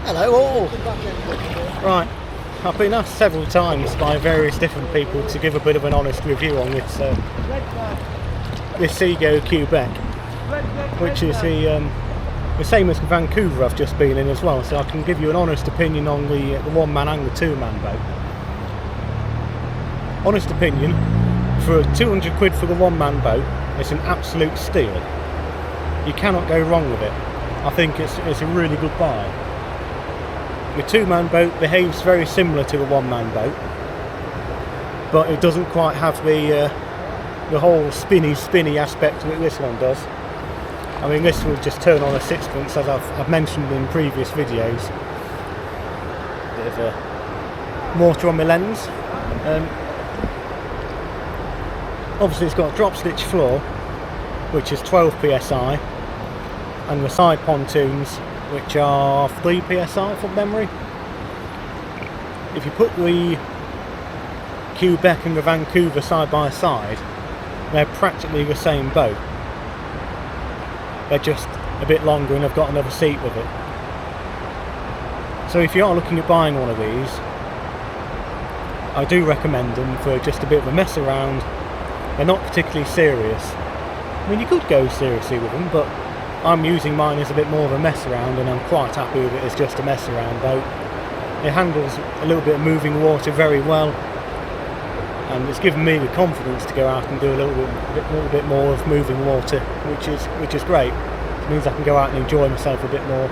Hello all! Right, I've been asked several times by various different people to give a bit of an honest review on this Seago Quebec, which is the same as Vancouver I've just been in as well, so I can give you an honest opinion on the one-man and the two-man boat. Honest opinion, for 200 quid for the one-man boat, it's an absolute steal. You cannot go wrong with it. I think it's a really good buy. The two-man boat behaves very similar to the one-man boat, but it doesn't quite have the whole spinny aspect that this one does. I mean, this will just turn on a sixpence, as I've mentioned in previous videos. Bit of a mortar on my lens. Obviously it's got a drop stitch floor, which is 12 psi, and the side pontoons, which are 3 psi from memory. If you put the Quebec and the Vancouver side by side, they're practically the same boat. They're just a bit longer and they've got another seat with it. So if you are looking at buying one of these, I do recommend them for just a bit of a mess around. They're not particularly serious. I mean, you could go seriously with them, but I'm using mine as a bit more of a mess around, and I'm quite happy with it as just a mess around boat. It handles a little bit of moving water very well, and it's given me the confidence to go out and do a little bit more of moving water, which is great. It means I can go out and enjoy myself a bit more.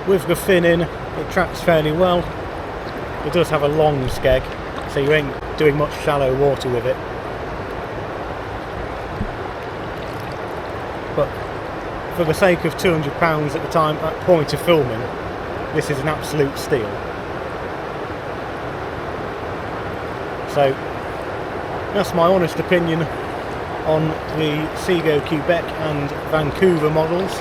With the fin in, it tracks fairly well. It does have a long skeg, so you ain't doing much shallow water with it. But for the sake of £200 at the time, at point of filming, this is an absolute steal. So that's my honest opinion on the Seago Quebec and Vancouver models.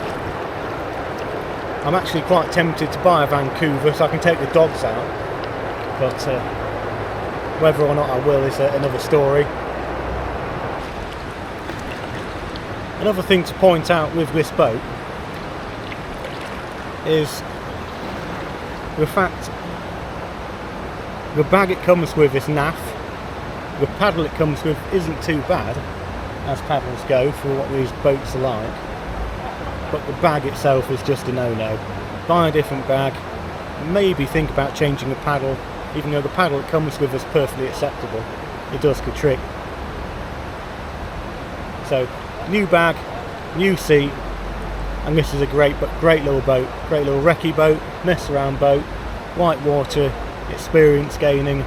I'm actually quite tempted to buy a Vancouver so I can take the dogs out, but whether or not I will is another story. Another thing to point out with this boat is the fact the bag it comes with is naff. The paddle it comes with isn't too bad, as paddles go for what these boats are like, but the bag itself is just a no-no. Buy a different bag, maybe think about changing the paddle, even though the paddle it comes with is perfectly acceptable. It does the trick. So, new bag, new seat, and this is a great little boat, great little recce boat, mess around boat, white water, experience gaining.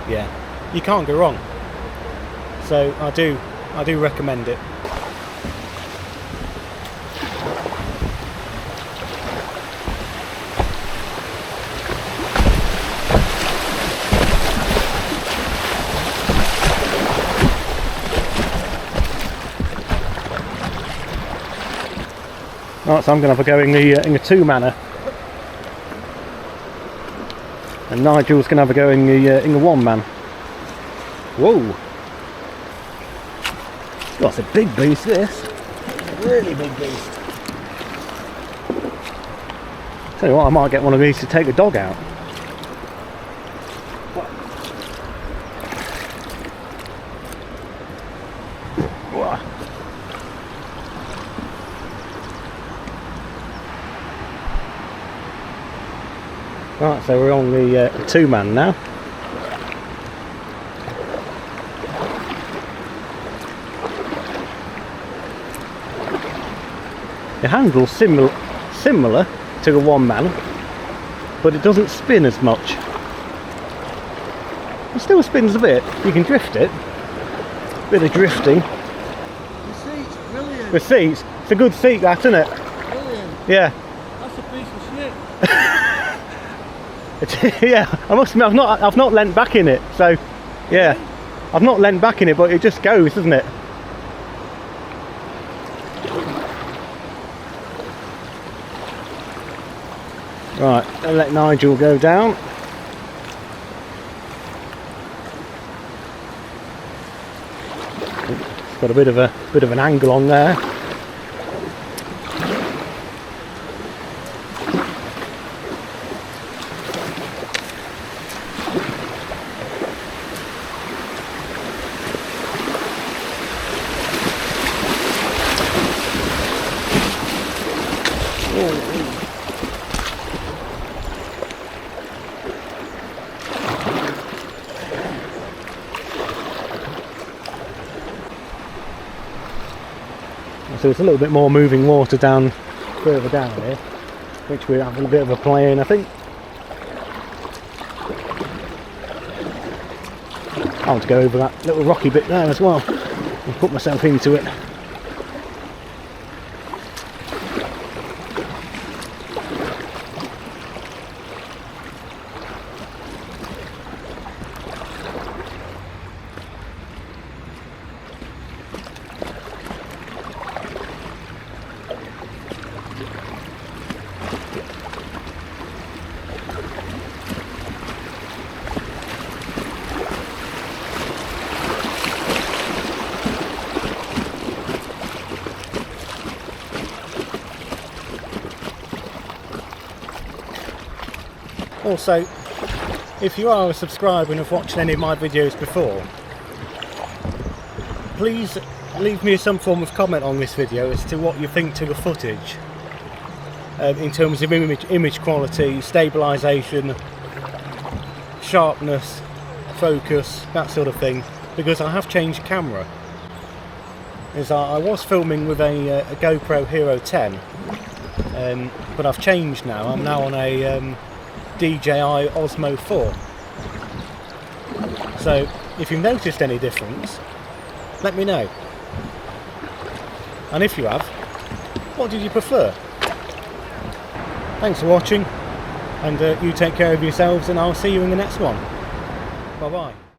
Yeah, you can't go wrong. So I do recommend it. Right, so I'm going to have a go in the two-manner, and Nigel's going to have a go in the one-man. Whoa! That's a big beast, this. Really big beast. Tell you what, I might get one of these to take the dog out. Right, so we're on the two-man now. It handles similar to the one-man, but it doesn't spin as much. It still spins a bit. You can drift it. Bit of drifting. The seat's brilliant. The seats. It's a good seat, that, isn't it? Brilliant. Yeah. That's a piece of shit. Yeah, I must admit, I've not leant back in it, so yeah, I've not leant back in it, but it just goes, doesn't it? Right, I'll let Nigel go down. It's got a bit of an angle on there. So it's a little bit more moving water down further down here, which we're having a bit of a play in, I think. I want to go over that little rocky bit there as well and put myself into it. Also, if you are a subscriber and have watched any of my videos before, please leave me some form of comment on this video as to what you think to the footage in terms of image quality, stabilisation, sharpness, focus, that sort of thing, because I have changed camera. As I was filming with a GoPro Hero 10, but I've changed now. I'm now on a DJI Osmo 4. So if you've noticed any difference, let me know. And if you have, what did you prefer? Thanks for watching, and you take care of yourselves, and I'll see you in the next one. Bye bye.